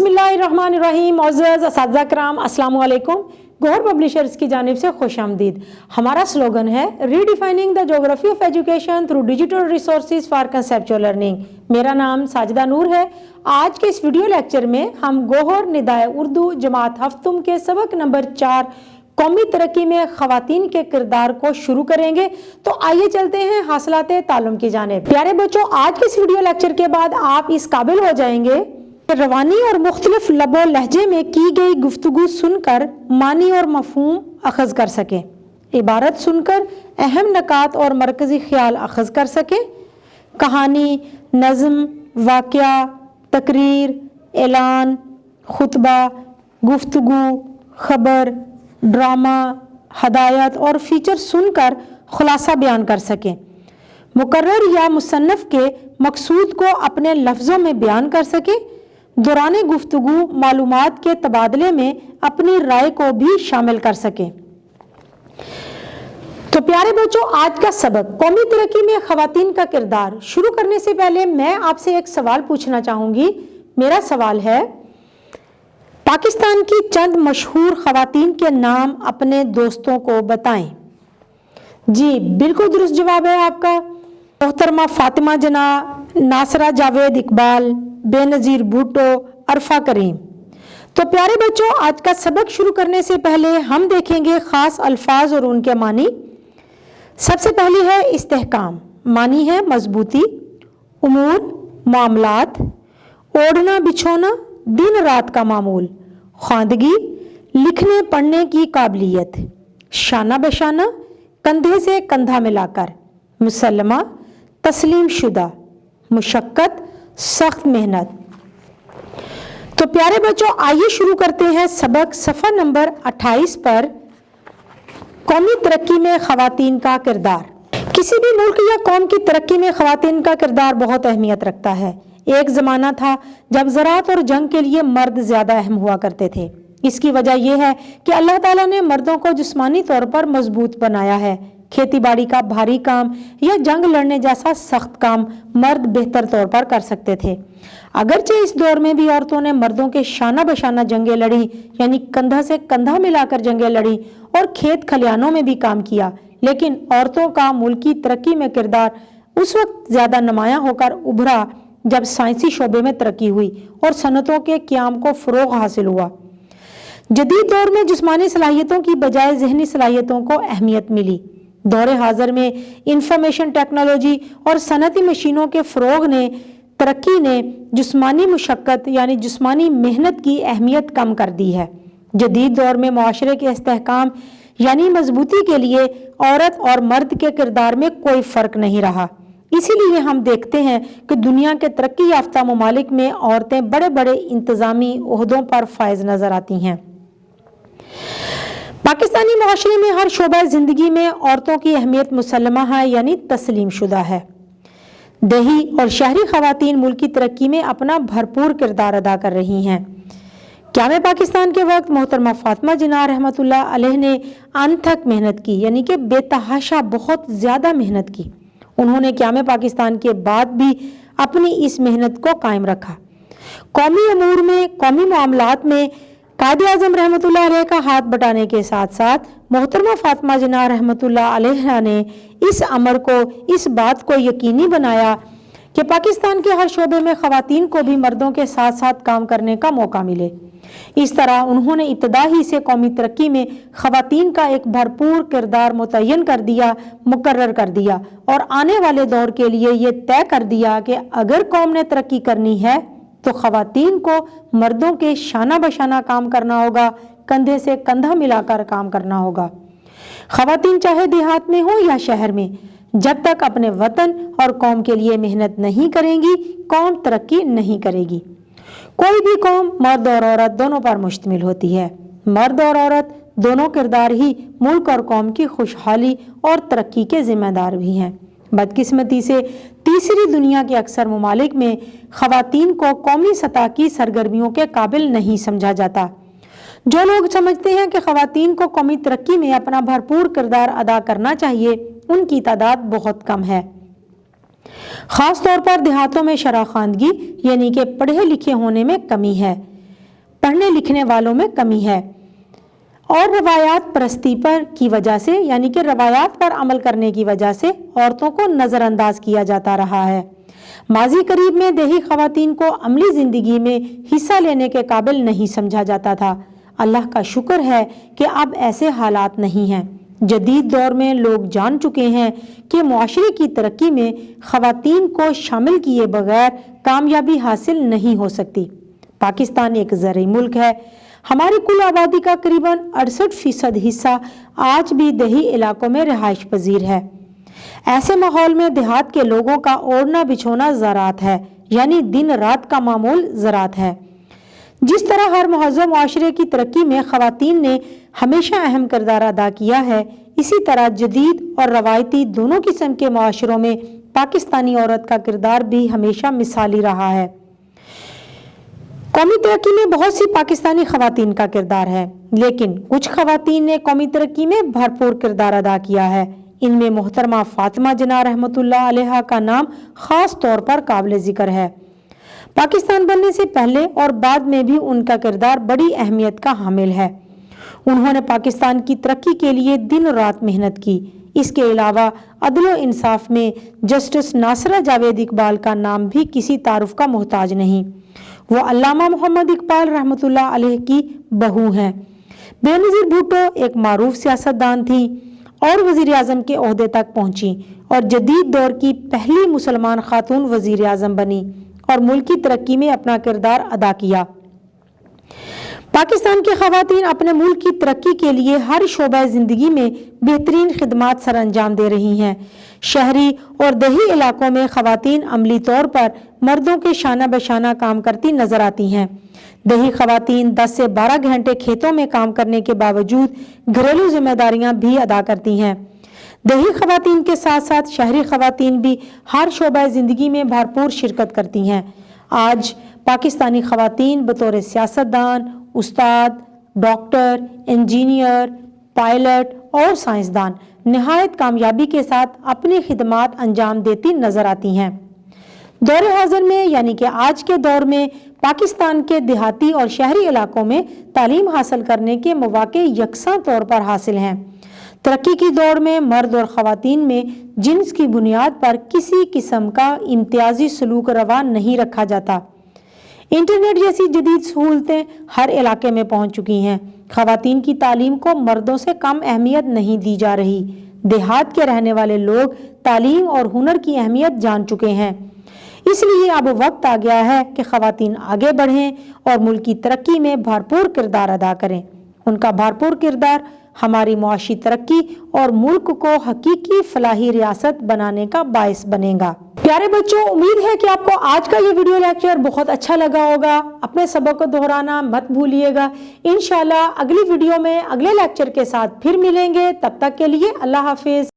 बिस्मिल्लाहिर्रहमानिर्रहीम। मुअज़्ज़ज़ असातिज़ा किराम, अस्सलामु अलैकुम। गौहर पब्लिशर्स की जानिब से खुश आमदीद। हमारा स्लोगन है redefining the geography of education through digital resources for conceptual learning. मेरा नाम साजिदा नूर है। आज के इस वीडियो लेक्चर में हम गौहर निदाए उर्दू जमात हफ्तुम के सबक नंबर 4 कौमी तरक्की में ख़वातीन के किरदार को शुरू करेंगे। तो आइए चलते हैं हासिलाते ताल्लुम की जानिब। प्यारे बच्चों, आज के इस वीडियो लेक्चर के बाद आप इस काबिल हो जाएंगे रवानी और मुख्तलिफ लबो लहजे में की गई गुफ्तगू सुनकर मानी और मफहूम अखज़ कर सकें, इबारत सुनकर अहम नकात और मरकज़ी ख्याल अखज़ कर सकें, कहानी, नज़म, वाक़या, तकरीर, ऐलान, खुतबा, गुफ्तगू, ख़बर, ड्रामा, हदायत और फ़ीचर सुनकर खुलासा बयान कर सकें, मुकर्रर या मुसन्नफ़ के मकसूद को अपने लफ्ज़ों में बयान कर सकें, दौरान गुफ्तगू मालूमात के तबादले में अपनी राय को भी शामिल कर सकें। तो प्यारे बच्चों, आज का सबक कौमी तरक्की में ख़वातीन का किरदार शुरू करने से पहले मैं आपसे एक सवाल पूछना चाहूँगी। मेरा सवाल है, पाकिस्तान की चंद मशहूर ख़वातीन के नाम अपने दोस्तों को बताएं। जी बिल्कुल दुरुस्त जवाब है आपका। मोहतरमा फातिमा जना, नासरा जावेद इकबाल, बेनज़ीर भुट्टो, अरफा करीम। तो प्यारे बच्चों, आज का सबक शुरू करने से पहले हम देखेंगे ख़ास अल्फाज और उनके मानी। सबसे पहली है इस्तेहकाम, मानी है मजबूती, उमूर, मामलात, ओढ़ना बिछोना, दिन रात का मामूल, ख्वांदगी, लिखने पढ़ने की काबिलियत, शाना बशाना, कंधे से कंधा मिलाकर, मुसल्लमा, तस्लीम शुदा, मुशक्कत, सख्त मेहनत। तो प्यारे बच्चों, आइए शुरू करते हैं सबक सफ़ा नंबर 28 पर कौमी तरक्की में ख़वातीन का किरदार। किसी भी मुल्क या कौम की तरक्की में ख़वातीन का किरदार बहुत अहमियत रखता है। एक ज़माना था जब ज़राअत और जंग के लिए मर्द ज़्यादा अहम हुआ करते थे। इसकी वजह यह है कि अल्लाह ताला ने मर्दों को जिस्मानी तौर पर मजबूत बनाया है। खेती बाड़ी का भारी काम या जंग लड़ने जैसा सख्त काम मर्द बेहतर तौर पर कर सकते थे। अगरचे इस दौर में भी औरतों ने मर्दों के शाना बशाना जंगें लड़ी, यानी कंधा से कंधा मिलाकर जंगें लड़ी और खेत खलियानों में भी काम किया, लेकिन औरतों का मुल्की तरक्की में किरदार उस वक्त ज़्यादा नुमायां होकर उभरा जब साइंसी शोबे में तरक्की हुई और सनतों के क़याम को फ़रोग़ हासिल हुआ। जदीद दौर में जिस्मानी सलाहियतों की बजाय ज़हनी सलाहियतों को अहमियत मिली। दौरे हाज़र में इंफॉर्मेशन टेक्नोलॉजी और सनती मशीनों के फ़रोग़ ने तरक्की ने जिस्मानी मुशक्क़त यानी जिस्मानी मेहनत की अहमियत कम कर दी है। जदीद दौर में मुआशरे के इस्तेहकाम यानी मजबूती के लिए औरत और मर्द के किरदार में कोई फ़र्क नहीं रहा। इसीलिए हम देखते हैं कि दुनिया के तरक्की याफ्ता ममालिक में औरतें बड़े बड़े इंतज़ामी ओहदों पर फायज नज़र आती हैं। पाकिस्तानी मुआशरे में हर शोबा ज़िंदगी में औरतों की अहमियत मुसल्लमा है, यानी तस्लीम शुदा है। देही और शहरी ख़वातीन मुल्क की तरक्की में अपना भरपूर किरदार अदा कर रही हैं। क़याम पाकिस्तान के वक्त मोहतरमा फातिमा जना रहमतुल्लाह अलैह ने अनथक मेहनत की, यानी कि बेतहाशा बहुत ज़्यादा मेहनत की। उन्होंने क़याम पाकिस्तान के बाद भी अपनी इस मेहनत को कायम रखा। कौमी अमूर में, कौमी मामलात में कायदे आज़म रहमतुल्लाह अलैह का हाथ बटाने के साथ साथ मोहतरमा फातिमा जना रहमतुल्लाह अलैहा ने इस अमर को, इस बात को यकीनी बनाया कि पाकिस्तान के हर शोबे में ख़वातीन को भी मर्दों के साथ साथ काम करने का मौका मिले। इस तरह उन्होंने इब्तिदा ही से कौमी तरक्की में ख़वातीन का एक भरपूर किरदार मुतय्यन कर दिया, मुकर्रर कर दिया और आने वाले दौर के लिए ये तय कर दिया कि अगर कौम ने तरक्की करनी है तो ख़वातीन को मर्दों के शाना बशाना काम करना होगा, कंधे से कंधा मिलाकर काम करना होगा। ख़वातीन चाहे देहात में हो या शहर में, जब तक अपने वतन और कौम के लिए मेहनत नहीं करेंगी, कौम तरक्की नहीं करेगी। कोई भी कौम मर्द और औरत दोनों पर मुश्तमिल होती है। मर्द और औरत दोनों किरदार ही मुल्क और कौम की खुशहाली और तरक्की के ज़िम्मेदार भी हैं। बदकिस्मती से तीसरी दुनिया के अक्सर ममालिक में ख़वातीन को कौमी सतह की सरगर्मियों के काबिल नहीं समझा जाता। जो लोग समझते हैं कि ख़वातीन को कौमी तरक्की में अपना भरपूर किरदार अदा करना चाहिए, उनकी तादाद बहुत कम है। ख़ास तौर पर देहातों में शराखानगी यानी कि पढ़े लिखे होने में कमी है। पढ़ने लिखने वालों में कमी है और रवायात परस्ती पर की वजह से यानी कि रवायात पर अमल करने की वजह से औरतों को नज़रअंदाज किया जाता रहा है। माजी करीब में देही खवातीन को अमली ज़िंदगी में हिस्सा लेने के काबिल नहीं समझा जाता था। अल्लाह का शुक्र है कि अब ऐसे हालात नहीं हैं। जदीद दौर में लोग जान चुके हैं कि मुआशरे की तरक्की में खवातीन को शामिल किए बगैर कामयाबी हासिल नहीं हो सकती। पाकिस्तान एक ज़रई मुल्क है। हमारी कुल आबादी का करीबन 68% हिस्सा आज भी देही इलाकों में रिहाइश पजीर है। ऐसे माहौल में देहात के लोगों का ओढ़ना बिछोना ज़राअत है, यानी दिन रात का मामूल ज़राअत है। जिस तरह हर महज़ब मुआशरे की तरक्की में खवातीन ने हमेशा अहम किरदार अदा किया है, इसी तरह जदीद और रवायती दोनों किस्म के मुआशरों में पाकिस्तानी औरत का किरदार भी हमेशा मिसाली रहा है। कौमी तरक्की में बहुत सी पाकिस्तानी खवातीन का किरदार है, लेकिन कुछ खवातीन ने कौमी तरक्की में भरपूर किरदार अदा किया है। इनमें मोहतरमा फातिमा जना रहमतुल्लाह अलैहा का नाम खास तौर पर काबिल जिक्र है। पाकिस्तान बनने से पहले और बाद में भी उनका किरदार बड़ी अहमियत का हामिल है। उन्होंने पाकिस्तान की तरक्की के लिए दिन रात मेहनत की। इसके अलावा अदल व इंसाफ में जस्टिस नासरा जावेद इकबाल का नाम भी किसी तारुफ का मोहताज नहीं। वो अल्लामा मोहम्मद इकबाल रहमतुल्लाह अलैह की बहू हैं। बेनज़ीर भुट्टो एक मारूफ सियासतदान थी और वज़ीर आज़म के ओहदे तक पहुंची और जदीद दौर की पहली मुसलमान खातून वज़ीर आज़म बनी और मुल्क की तरक्की में अपना किरदार अदा किया। पाकिस्तान की खवातीन अपने मुल्क की तरक्की के लिए हर शोबा ज़िंदगी में बेहतरीन खिदमात सर अंजाम दे रही हैं। शहरी और देही इलाकों में खवातीन अमली तौर पर मर्दों के शाना बशाना काम करती नजर आती हैं। देही खवातीन 10 से 12 घंटे खेतों में काम करने के बावजूद घरेलू जिम्मेदारियां भी अदा करती हैं। देही खवातीन के साथ साथ शहरी खवातीन भी हर शोबा ज़िंदगी में भरपूर शिरकत करती हैं। आज पाकिस्तानी खवातीन बतौर सियासतदान, उस्ताद, डॉक्टर, इंजीनियर, पायलट और साइंसदान निहायत कामयाबी के साथ अपनी खिदमात अंजाम देती नजर आती हैं। दौर हाजिर में यानी कि आज के दौर में पाकिस्तान के देहाती और शहरी इलाकों में तालीम हासिल करने के मौके यकसा तौर पर हासिल हैं। तरक्की की दौड़ में मर्द और खवातीन में जिन्स की बुनियाद पर किसी किस्म का इम्तियाजी सलूक रवा नहीं रखा जाता। इंटरनेट जैसी जदीद सहूलतें हर इलाके में पहुंच चुकी हैं। खवातीन की तालीम को मर्दों से कम अहमियत नहीं दी जा रही। देहात के रहने वाले लोग तालीम और हुनर की अहमियत जान चुके हैं। इसलिए अब वक्त आ गया है कि खवातीन आगे बढ़ें और मुल्क की तरक्की में भरपूर किरदार अदा करें। उनका भरपूर किरदार हमारी मुआशी तरक्की और मुल्क को हकीकी फलाही रियासत बनाने का बायस बनेगा। प्यारे बच्चों, उम्मीद है कि आपको आज का ये वीडियो लेक्चर बहुत अच्छा लगा होगा। अपने सबक को दोहराना मत भूलिएगा। इंशाल्लाह अगली वीडियो में अगले लेक्चर के साथ फिर मिलेंगे। तब तक के लिए अल्लाह हाफिज।